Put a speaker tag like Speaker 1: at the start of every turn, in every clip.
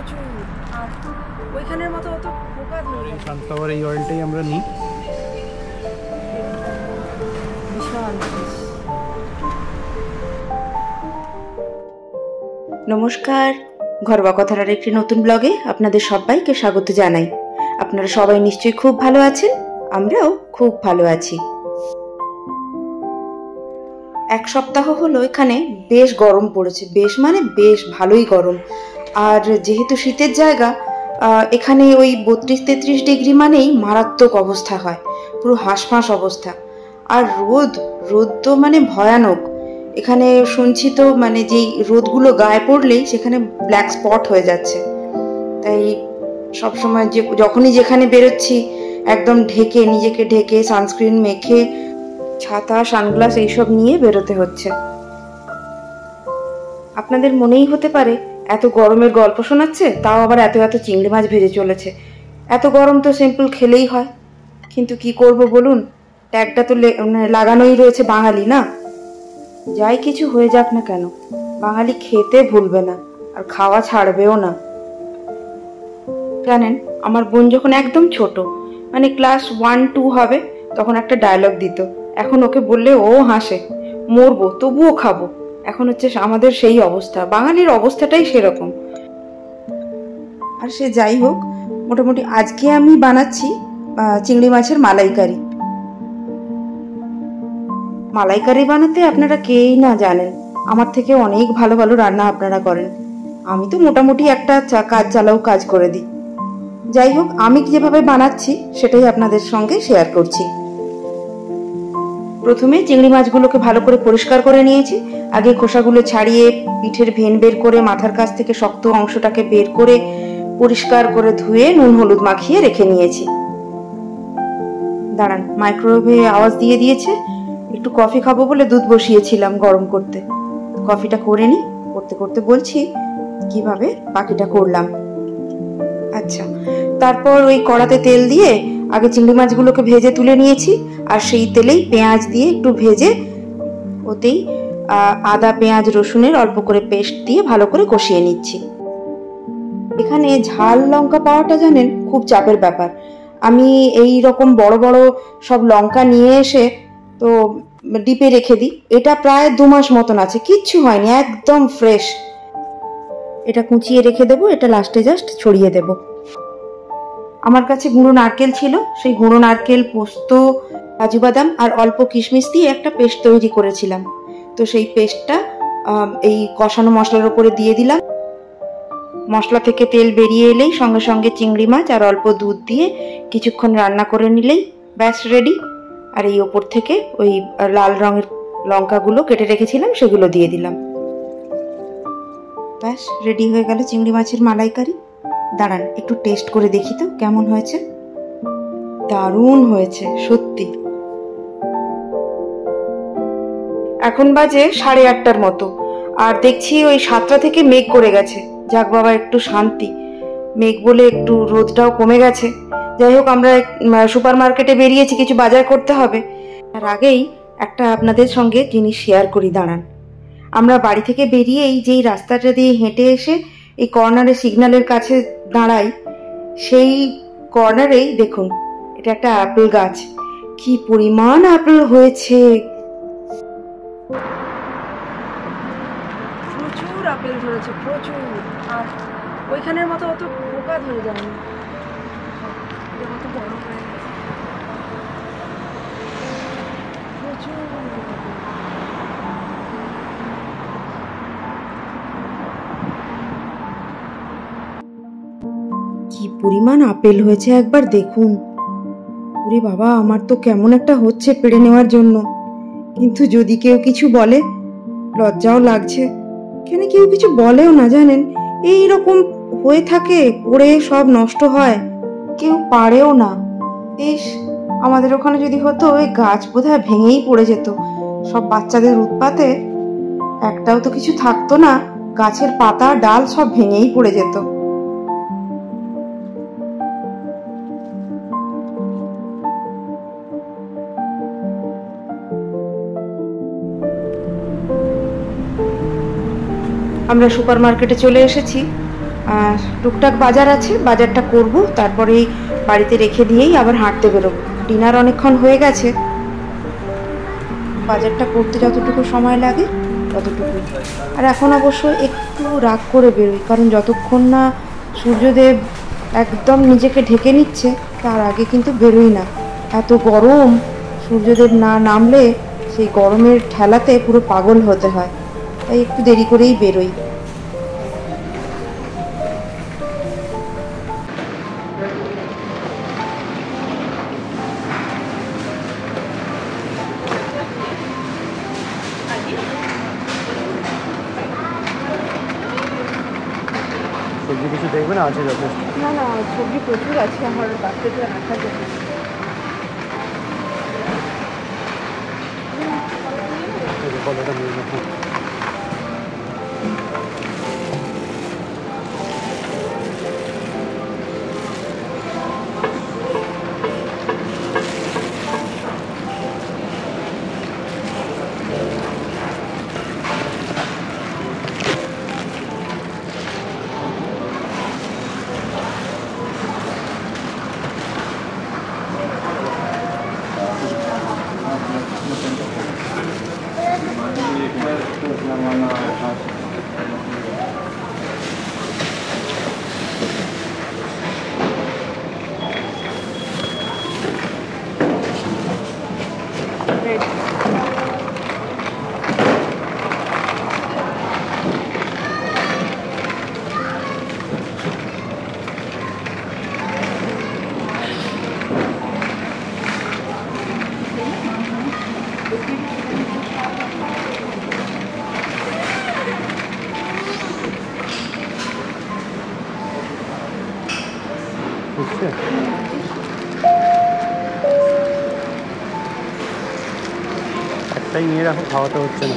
Speaker 1: প্রচুর। আর ওইখানের মতো অত পোকা ধরে না।
Speaker 2: সানফ্লাওয়ার এই অয়েলটাই আমরা নিই।
Speaker 1: বিশাল।
Speaker 3: নমস্কার, ঘরোয়া কথার আর একটি নতুন ব্লগে আপনাদের সবাইকে স্বাগত জানাই। আপনারা সবাই নিশ্চয়ই খুব ভালো আছেন, আমরাও খুব ভালো আছি। এক সপ্তাহ হলো এখানে বেশ গরম পড়েছে, বেশ ভালোই গরম। আর যেহেতু শীতের জায়গা, এখানে ওই 32-33 ডিগ্রি মানেই মারাত্মক অবস্থা হয়, পুরো হাঁসফাঁস অবস্থা। আর রোদ তো ভয়ানক। এখানে শুনছি তো যেই রোদগুলো গায়ে পড়লেই সেখানে ব্ল্যাক স্পট হয়ে যাচ্ছে। তাই সবসময় যখনই যেখানে বেরোচ্ছি একদম নিজেকে ঢেকে সানস্ক্রিন মেখে ছাতা সানগ্লাস এইসব নিয়ে বেরোতে হচ্ছে। আপনাদের মনেই হতে পারে এত গরমের গল্প শোনাচ্ছে, তাও আবার এত চিংড়ি মাছ ভেজে চলেছে। এত গরম তো সিম্পল খেলেই হয়, কিন্তু কি করব বলুন, ট্যাগটা তো লাগানোই রয়েছে বাঙালি না। যাই কিছু হয়ে যাক না কেন, বাঙালি খেতে ভুলবে না আর খাওয়া ছাড়বেও না। জানেন, আমার বোন যখন একদম ছোট, ক্লাস 1-2 হবে, তখন একটা ডায়লগ দিত। এখন ওকে বললে ও হাসে, মরবো তবুও খাবো। এখন হচ্ছে আমাদের সেই অবস্থা, বাঙালির অবস্থাটাই সেরকম। আর সে যাই হোক, মোটামুটি আজকে আমি বানাচ্ছি চিংড়ি মাছের মালাইকারি। মালাইকারি বানাতে আপনারা কেই না জানেন, আমার থেকে অনেক ভালো ভালো রান্না আপনারা করেন। আমি তো মোটামুটি একটা কাজ করে দিই। যাই হোক, আমি যেভাবে বানাচ্ছি সেটাই আপনাদের সঙ্গে শেয়ার করছি। প্রথমে চিংড়ি মাছগুলোকে ভালো করে পরিষ্কার করে নিয়েছি। আগে খোসাগুলো ছাড়িয়ে পিঠের ভেন বের করে মাথার কাছ থেকে শক্ত অংশটাকে বের করে পরিষ্কার করে ধুয়ে নুন হলুদ মাখিয়ে রেখে নিয়েছি। দাঁড়ান, মাইক্রোওয়েভে আওয়াজ দিয়েছে। একটু কফি খাবো বলে দুধ বসিয়েছিলাম গরম করতে। কফিটা করে নি, করতে করতে বলছি কিভাবে বাকিটা করলাম। আচ্ছা, তারপর ওই কড়াতে তেল দিয়ে আগে চিংড়ি মাছগুলোকে ভেজে তুলে নিয়েছি। আর সেই তেলেই পেঁয়াজ দিয়ে একটু ভেজে ওতেই আদা পেঁয়াজ রসুনের অল্প করে পেস্ট দিয়ে ভালো করে কষিয়ে নিচ্ছি। এখানে ঝাল লঙ্কা পাওয়াটা জানেন খুব চাপের ব্যাপার। আমি এই রকম বড় বড় সব লঙ্কা নিয়ে এসে তো ডিপে রেখে দিই। এটা প্রায় 2 মাস মতন আছে, কিচ্ছু হয়নি, একদম ফ্রেশ। এটা কুচিয়ে রেখে দেবো, এটা লাস্টে জাস্ট ছড়িয়ে দেব। আমার কাছে গুঁড়ো নারকেল ছিল, সেই গুঁড়ো নারকেল, পোস্ত, কাজু বাদাম আর অল্প কিশমিশ দিয়ে একটা পেস্ট তৈরি করেছিলাম। তো সেই পেস্টটা এই কষানো মশলার উপরে দিয়ে দিলাম। মশলা থেকে তেল বেরিয়ে এলেই সঙ্গে সঙ্গে চিংড়ি মাছ আর অল্প দুধ দিয়ে কিছুক্ষণ রান্না করে নিলেই ব্যাস রেডি। আর এই ওপর থেকে ওই লাল রঙের লঙ্কাগুলো কেটে রেখেছিলাম সেগুলো দিয়ে দিলাম। ব্যাস রেডি হয়ে গেল চিংড়ি মাছের মালাইকারি। দাঁড়ান একটু টেস্ট করে দেখি তো কেমন হয়েছে। দারুণ হয়েছে সত্যি। এখন বাজে 8:30টার মতো, আর দেখছি ওই 7টা থেকে মেঘ করে গেছে। যাক বাবা, একটু শান্তি, মেঘ বলে একটু রোদটাও কমে গেছে। যাই হোক, আমরা সুপার মার্কেটে বেরিয়েছি, কিছু বাজার করতে হবে। তার আগেই একটা আপনাদের সঙ্গে জিনিস শেয়ার করি। দাঁড়ান, আমরা বাড়ি থেকে বেরিয়েই যেই রাস্তাটা দিয়ে হেঁটে এসে এই কর্নারে সিগন্যালের কাছে দাঁড়াই, সেই কর্নারেই দেখুন এটা একটা আপেল গাছ। কি পরিমাণ আপেল হয়েছে!
Speaker 1: প্রচুর আপেল ধরেছে, প্রচুর। আর ওইখানের মতো অত পোকা ধরে যায়নি, বড় হয়ে গেছে প্রচুর।
Speaker 3: কি পরিমাণ আপেল হয়েছে একবার দেখুন। ওরে বাবা, আমার তো কেমন একটা হচ্ছে পেড়ে নেওয়ার জন্য, কিন্তু যদি কেউ কিছু বলে লজ্জাও লাগছে। কেন কেউ কিছু বলেও না জানেন, এই রকম হয়ে থাকে, পড়ে সব নষ্ট হয়, কেউ পারেও না। ইস, আমাদের ওখানে যদি হতো ওই গাছ বোধহয় ভেঙেই পড়ে যেত। সব বাচ্চাদের উৎপাতে একটাও তো কিছু থাকতো না, গাছের পাতা ডাল সব ভেঙেই পড়ে যেত। আমরা সুপার মার্কেটে চলে এসেছি। আর টুকটাক বাজার আছে, বাজারটা করব, তারপরেই বাড়িতে রেখে দিয়েই আবার হাঁটতে বেরোবো। ডিনার অনেকক্ষণ হয়ে গেছে, বাজারটা করতে যতটুকু সময় লাগে ততটুকুই। আর এখন অবশ্য একটু রাগ করে বেরোই, কারণ যতক্ষণ না সূর্যদেব একদম নিজেকে ঢেকে নিচ্ছে তার আগে কিন্তু বেরোই না। এত গরম, সূর্যদেব না নামলে সেই গরমের ঠেলাতে পুরো পাগল হতে হয়, তাই একটু দেরি করেই বেরোই।
Speaker 2: সবজি কিছু দেখবে না, আছে যথেষ্ট।
Speaker 3: না না, সবজি প্রচুর আছে, আমার বাচ্চাকে রাখার জন্য।
Speaker 2: কলাটা নিয়ে নেবো। বুঝছে? একটাই নিয়ে রাখো, খাওয়াতে হচ্ছে না।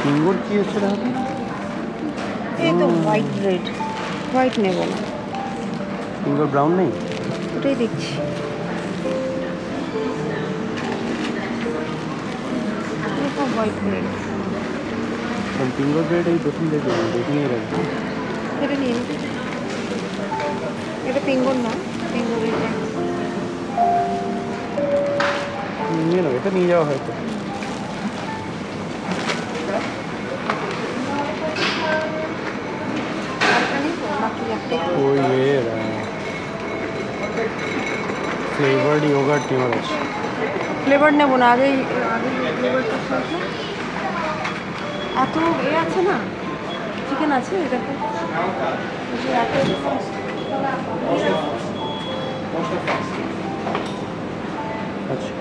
Speaker 2: পিঙ্গর কি হচ্ছে?
Speaker 3: এই তো হোয়াইট ব্রেড, হোয়াইট নেব না,
Speaker 2: পিঙ্গর ব্রাউন নেই,
Speaker 3: ওটাই দেখছি। হোয়াইট ব্রেড,
Speaker 2: পিঙ্গর ব্রেড এই প্রথম দেখবেন, দেখে নিয়ে রাখবেন।
Speaker 3: এটা নিয়ে নিতে, এটা পিঙ্গর না, পিঙ্গর এটা
Speaker 2: নিয়ে নেবে, এটা নিয়ে যাওয়া হয়তো। ওই ফ্লেভার্ড ইয়োগার্ট নেওয়ার আছে।
Speaker 3: ফ্লেভার নেবো না, আগেই এত আছে না, চিকেন আছে, এটাকে
Speaker 2: আচ্ছা,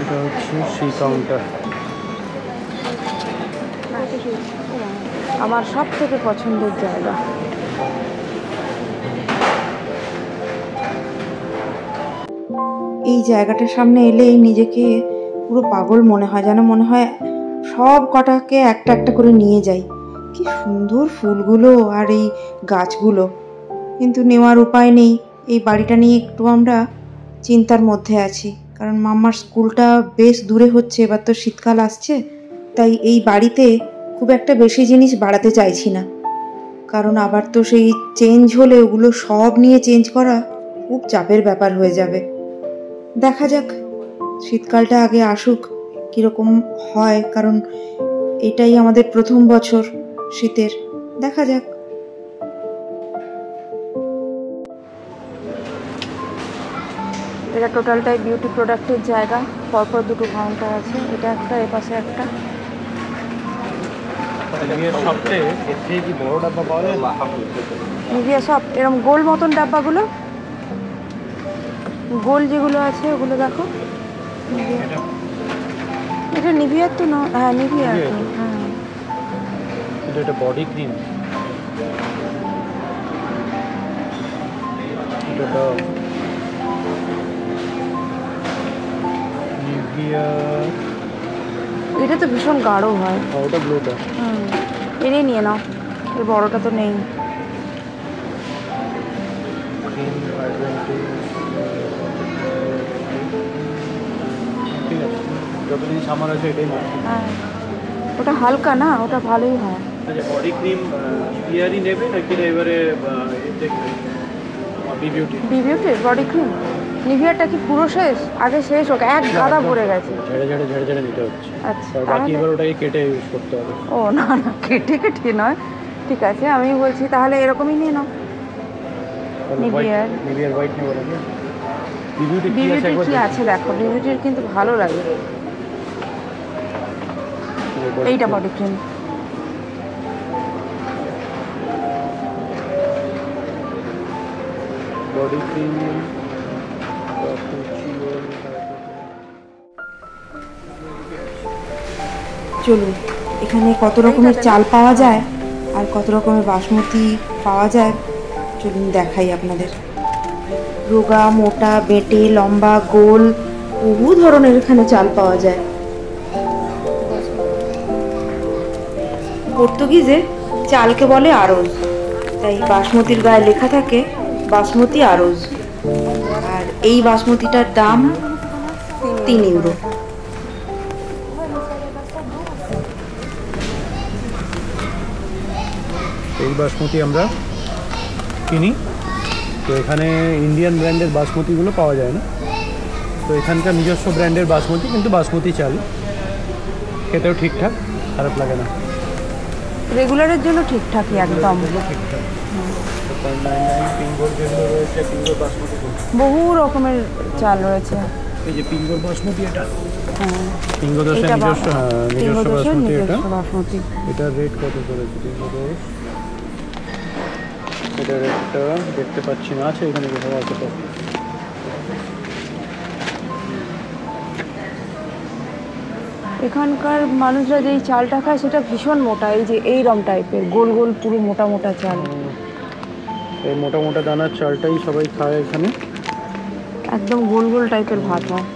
Speaker 2: এটা হচ্ছে সি কাউন্টার।
Speaker 3: আমার সব থেকে পছন্দের জায়গা। এই জায়গাটার সামনে এলেই নিজেকে পুরো পাগল মনে হয়, যেন মনে হয় সব কটাকে একটা একটা করে নিয়ে যাই। কি সুন্দর ফুলগুলো আর এই গাছগুলো, কিন্তু নেওয়ার উপায় নেই। এই বাড়িটা নিয়ে একটু আমরা চিন্তার মধ্যে আছি, কারণ মাম্মার স্কুলটা বেশ দূরে হচ্ছে, এবার তো শীতকাল আসছে, তাই এই বাড়িতে খুব একটা বেশি জিনিস বাড়াতে চাইছি না, কারণ আবার তো সেই চেঞ্জ হলে ওগুলো সব নিয়ে চেঞ্জ করা খুব চাপের ব্যাপার হয়ে যাবে। দেখা যাক, শীতকালটা আগে আসুক কীরকম হয়, কারণ এটাই আমাদের প্রথম বছর শীতের, দেখা যাক। এটা টোটালটাই বিউটি প্রোডাক্টের জায়গা, পরপর দুটো কাউন্টার আছে, এটা একটা, এপাশে একটা। নিভিয়া সব এরকম গোল মতন ডাব্বাগুলো, গোল যেগুলো আছে ওগুলো দেখো। এটা নিভিয়ার তো না, হ্যাঁ নিভিয়া, হ্যাঁ
Speaker 2: এটা বডি ক্রিম, এটা নিভিয়া
Speaker 3: এটা তো ভীষণ গাঢ় হয়।
Speaker 2: ওটা ব্লুটা।
Speaker 3: এটাই নিয়ে নাও, এর বড়টা তো নেই।
Speaker 2: ঠিক আছে, যতদিন সামার আছে এটাই না।
Speaker 3: হ্যাঁ, ওটা হালকা না, ওটা ভালোই হয়।
Speaker 2: আচ্ছা, বডি ক্রিম ইয়ারই নেবে নাকি না এবারে দেখবে
Speaker 3: বিউটির বডি ক্রিম? নিভিয়ারটা কি পুরো শেষ? আগে শেষ হোক, এক গাদা পড়ে গেছে।
Speaker 2: ঝেড়ে ঝেড়ে নিতে হচ্ছে।
Speaker 3: আচ্ছা,
Speaker 2: বাকি এবার ওটাকে কেটে ইউজ করতে হবে।
Speaker 3: ও না না, কেটে নয়, ঠিক আছে। আমি বলছি তাহলে এরকমই নিয়ে নাও। নিভিয়ার
Speaker 2: হোয়াইট নেবো নাকি?
Speaker 3: বিউটির কি আছে দেখো, বিউটির কিন্তু ভালো লাগে। এইটা বডি ক্রিম।
Speaker 2: বডি ক্রিম
Speaker 3: চলুন, এখানে কত রকমের চাল পাওয়া যায় আর কত রকমের বাসমতি পাওয়া যায় চলুন দেখাই আপনাদের। রোগা, মোটা, বেটে, লম্বা, গোল, বহু ধরনের এখানে চাল পাওয়া যায়। পর্তুগিজে চালকে বলে আরোজ, তাই বাসমতির গায়ে লেখা থাকে বাসমতি আরোজ। আর এই বাসমতিটার দাম 3 ইউরো।
Speaker 2: এই বাসমতি আমরা কিনি, তো এখানে ইন্ডিয়ান ব্র্যান্ডের বাসমতিগুলো পাওয়া যায় না, তো এখানকার নিজস্ব ব্র্যান্ডের বাসমতি, কিন্তু বাসমতি চাল খেতেও ঠিকঠাক, খারাপ লাগে না।
Speaker 3: রেগুলারের জন্য ঠিকঠাকই একদম।
Speaker 2: ঠিকঠাক। পিঙ্গোর যেগুলো রয়েছে, পিঙ্গোর বাসমতি
Speaker 3: বহু রকমের চাল রয়েছে।
Speaker 2: এই যে পিঙ্গোর বাসমতি, এটা পিঙ্গো
Speaker 3: এটা
Speaker 2: দোষের নিজস্ব বাসমতি। এটা
Speaker 3: বাসমতি।
Speaker 2: এটার রেট কত করেছে পিঙ্গো দোষ? এটার রেটটা দেখতে পাচ্ছি না, আছে এখানে কোথাও আছে তো।
Speaker 3: এখানকার মানুষরা যেই চালটা খায় সেটা ভীষণ মোটা, এই যে এইরকম টাইপের গোল গোল পুরো মোটা মোটা চাল।
Speaker 2: এই মোটা মোটা দানার চালটাই সবাই খায় এখানে।
Speaker 3: একদম গোল গোল টাইপের ভাত হয়।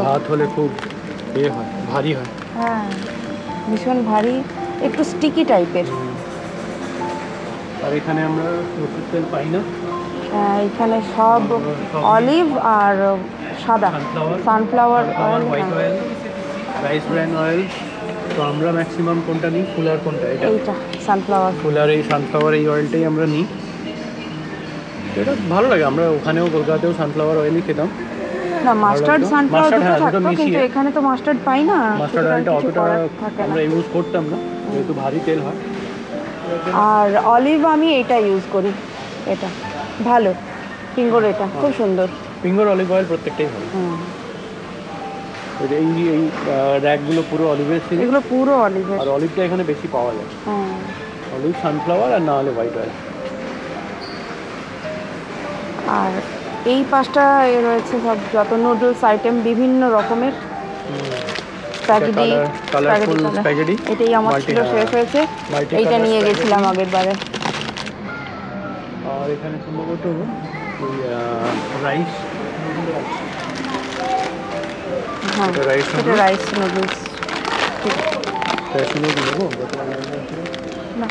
Speaker 2: ভাত হলে খুব হয়, ভারী হয়।
Speaker 3: হ্যাঁ, ভীষণ ভারী, একটু স্টিকি টাইপের।
Speaker 2: আর এখানে আমরা সরষের তেল পাই না।
Speaker 3: এখানে সব অলিভ আর সাদা sunflower oil,
Speaker 2: white oil, rice bran oil. তো আমরা ম্যাক্সিমাম কোনটা নিই? ফুলার কোনটা?
Speaker 3: এইটা সানফ্লাওয়ার।
Speaker 2: ফুলার এই সানফ্লাওয়ার এই অয়েলটাই আমরা নিই। এটা ভালো লাগে, আমরা ওখানেও কলকাতাতেও সানফ্লাওয়ার অয়েলই খেতাম।
Speaker 3: না, মাস্টার্ড সানফ্লাওয়ার দুটো থাকতো, কিন্তু এখানে তো মাস্টার্ড পাই না।
Speaker 2: মাস্টার্ড অয়েলটা অতটা আমরা ইউজ করতাম না, যেহেতু ভারী তেল হয়।
Speaker 3: আর অলিভ আমি এইটা ইউজ করি, এটা ভালো, পিঙ্গোর, এটা খুব সুন্দর।
Speaker 2: পিঙ্গোর অলিভ অয়েল প্রত্যেকটাই ভালো। এই এই র্যাকগুলো পুরো অলিভের ছিল,
Speaker 3: এগুলো পুরো অলিভের।
Speaker 2: আর অলিভটা এখানে বেশি পাওয়া যায়। অলিভ, সানফ্লাওয়ার আর না হলে হোয়াইট অয়েল।
Speaker 3: আর এই পাঁচটা রয়েছে সব যত নুডলস আইটেম, বিভিন্ন রকমের স্প্যাগেটি। এটাই আমার ছিল, শেষ হয়েছে, এইটা নিয়ে গেছিলাম আগের বারে।
Speaker 2: আর এখানে সম্ভবত রাইস,
Speaker 3: হ্যাঁ, এটা রাইস নুডলস। না,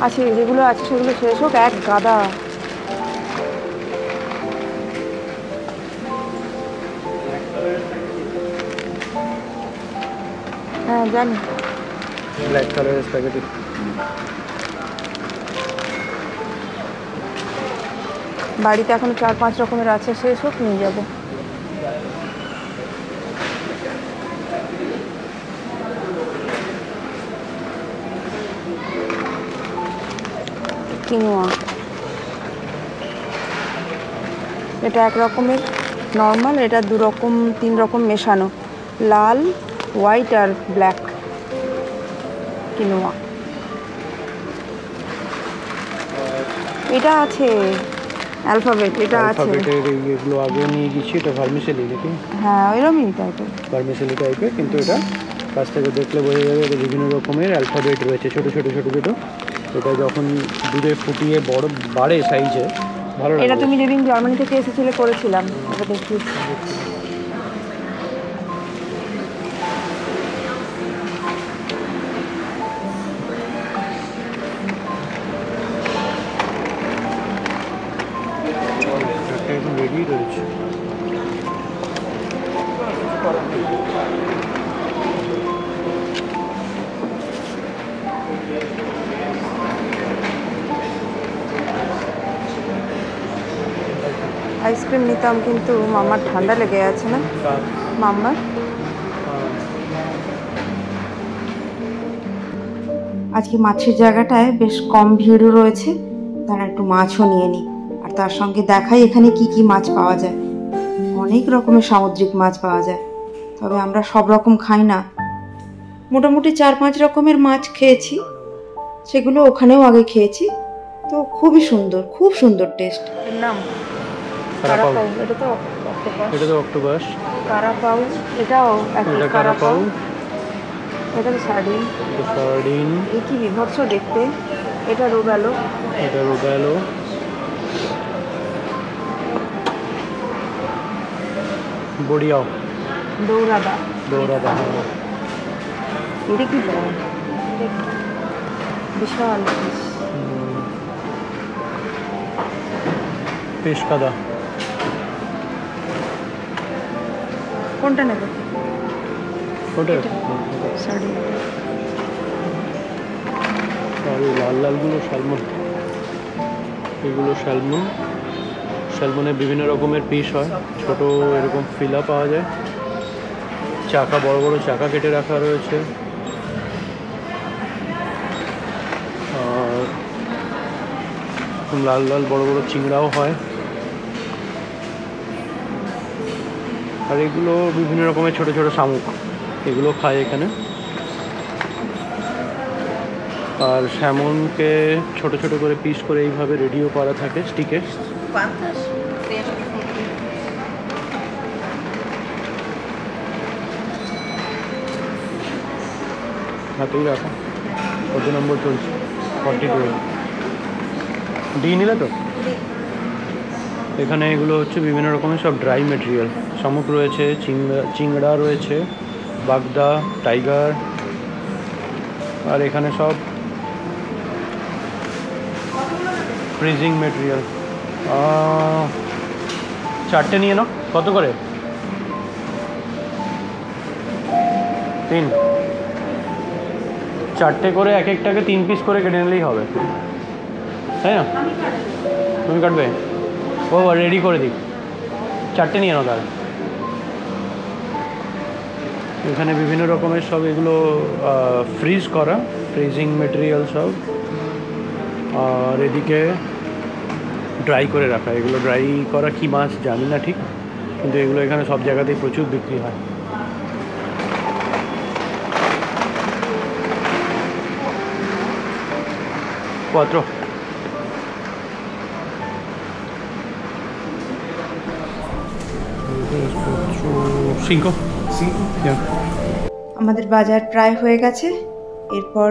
Speaker 3: আছে, যেগুলো আছে সেগুলো শেষ হোক, এক গাদা। হ্যাঁ জানি,
Speaker 2: ব্ল্যাক কালারের স্প্যাগেটি।
Speaker 3: বাড়িতে এখন 4-5 রকমের আছে, শেষ হোক নিয়ে যাবো। কিনোয়া, এটা এক রকমের নর্মাল, এটা 2-3 রকম মেশানো, লাল, হোয়াইট আর ব্ল্যাক কিনোয়া। এটা আছে অ্যালফাবেট, এটা আছে।
Speaker 2: এগুলো আগে নিয়ে গেছি, এটা ভার্মিসেলি নাকি?
Speaker 3: হ্যাঁ, ওইরকমই টাইপের,
Speaker 2: ভার্মিসেলি টাইপের, কিন্তু এটা কাছ থেকে দেখলে বোঝা যাবে এটা বিভিন্ন রকমের অ্যালফাবেট রয়েছে, ছোটো ছোটো ছোটো ছোটো। এটা যখন দুধে ফুটিয়ে বড় বাড়ে সাইজে, ভালো লাগে।
Speaker 3: এটা তুমি যেদিন জার্মানি থেকে এসেছিলে করেছিলাম, এটা দেখিয়েছি। আইসক্রিম নিতাম, কিন্তু মামার ঠান্ডা লেগে আছে না, মাম্মার। আজকে মাছের জায়গাটায় বেশ কম ভিড়ও রয়েছে, তারা একটু মাছও নিয়ে নিই। আর তার সঙ্গে দেখাই এখানে কি কি মাছ পাওয়া যায়। অনেক রকমের সামুদ্রিক মাছ পাওয়া যায়, তবে আমরা সব রকম খাই না। মোটামুটি 4-5 রকমের মাছ খেয়েছি, সেগুলো ওখানেও আগে খেয়েছি। তো খুবই সুন্দর, খুব সুন্দর টেস্ট।
Speaker 1: এর নাম
Speaker 2: কারাপাউ।
Speaker 1: এটা তো অক্টোপাস।
Speaker 2: এটা তো অক্টোপাস।
Speaker 1: কারাপাউ, এটাও
Speaker 2: এটা কারাপাউ।
Speaker 1: এটা তো সার্ডিন।
Speaker 2: এটা সার্ডিন।
Speaker 1: এই কি বিভৎস দেখতে। এটা রোগালো।
Speaker 2: এটা রোগালো। বড়িয়াও।
Speaker 1: দৌড়াদা।
Speaker 2: দৌড়াদা।
Speaker 1: এটা কি বড়, বিশাল
Speaker 2: পেশকাদা।
Speaker 1: কোনটা নেবে?
Speaker 2: ওটা
Speaker 1: সার্ডিন।
Speaker 2: আর এই লাল লালগুলো স্যালমন। এগুলো স্যালমন। স্যালমনের বিভিন্ন রকমের পিস হয়, ছোট এরকম ফিলা পাওয়া যায়, চাকা বড় বড় চাকা কেটে রাখা রয়েছে। আর লাল লাল বড় বড় চিংড়াও হয়। আর এগুলো বিভিন্ন রকমের ছোট ছোট শামুক, এগুলো খায় এখানে। আর স্যামনকে ছোট ছোট করে পিস করে এইভাবে রেডিও করা থাকে স্টিকে। হাতেই রাখো। কত নম্বর চলছে? 42। ডি নিলে তো? এখানে এগুলো হচ্ছে বিভিন্ন রকমের সব ড্রাই মেটেরিয়াল। শামুক রয়েছে, চিংড়া রয়েছে, বাগদা, টাইগার। আর এখানে সব ফ্রিজিং মেটেরিয়াল। 4টে নিয়ে নাও। কত করে? 3। 4টে করে এক একটাকে 3 পিস করে কেটে নিলেই হবে, তাই না? তুমি কাটবে? ও রেডি করে দিই। 4টে নিয়ে নাও তাহলে। এখানে বিভিন্ন রকমের সব এগুলো ফ্রিজ করা, ফ্রিজিং মেটেরিয়াল সব। আর এদিকে ড্রাই করে রাখা। এগুলো ড্রাই করা কি মাছ জানি না ঠিক, কিন্তু এগুলো এখানে সব জায়গাতেই প্রচুর বিক্রি হয়। কত?
Speaker 3: আমাদের বাজার প্রায় হয়ে গেছে। এরপর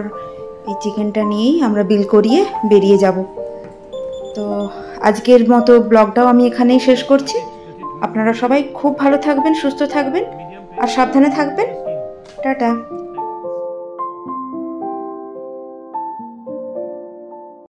Speaker 3: এই চিকেনটা নিয়েই আমরা বিল করিয়ে বেরিয়ে যাব। তো আজকের মতো ব্লগটাও আমি এখানেই শেষ করছি। আপনারা সবাই খুব ভালো থাকবেন, সুস্থ থাকবেন আর সাবধানে থাকবেন। টাটা।